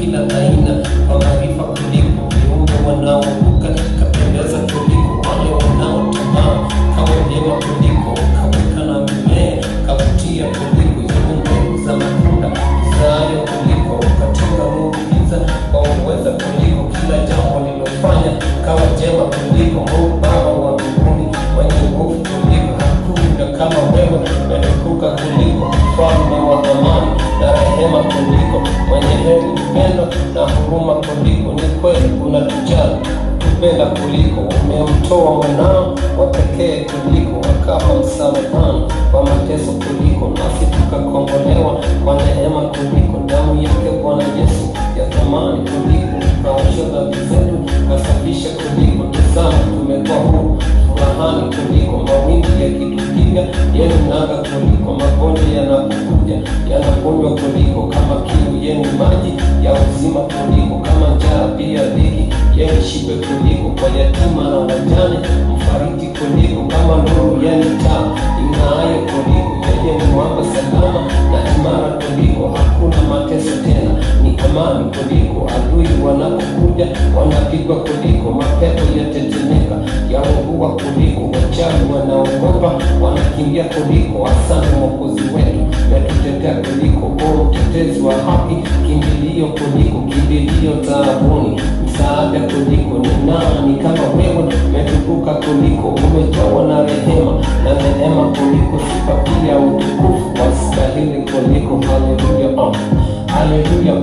kila aina, kwa maarifa kuliko viumbe wanaovuka, kapendeza kuliko wale wanaotamaa, kawa vyema kuliko kaweka na mimea, kavutia kuliko zile mbegu za matunda, izaayo kuliko katika muujiza, kwa uweza kuliko kila jambo lilofanya, kawa jema kuliko Mungu Baba wa mbinguni, mwenye nguvu kuliko hakuna kama wewe, umetukuka kuliko mfalme wa amani na rehema kuliko, mwenye heri, upendo na huruma kuliko. Ni kweli unatujali, tupenda kuliko, umemtoa mwanao wa pekee kuliko, akafa msalabani kwa mateso kuliko, nasi tukakombolewa kwa neema kuliko. Damu yake Bwana Yesu ya thamani kuliko, kaosha dhambi zetu, kasafisha kuliko. Tazama tumekuwa huru, furahani kuliko, mawimbi yakitupiga yeye nanga kuliko, magonjwa yanapokuja yanaponywa kuliko, kama kiu yeye maji ya uzima kuliko, kama njaa pia dhiki yeye shibe kuliko, kwa yatima na wajane mfariji kuliko, kama nuru yeye taa ing'aayo kuliko, yeye ni mwamba salama na imara kuliko, hakuna mateso tena, ni amani kuliko, adui wanapokuja wanapigwa kuliko, mapepo yatetemeka yaungua kuliko, wachawi wanaogopa wanakimbia kuliko. Asante Mwokozi wetu, umetutetea kuliko, o mtetezi wa haki, kimbilio kuliko, kimbilio taabuni, msaada kuliko. Ni nani kama wewe, umetukuka kuliko, umejawa na rehema na neema kuliko, sifa pia utukufu wastahili kuliko. Haleluya, haleluya.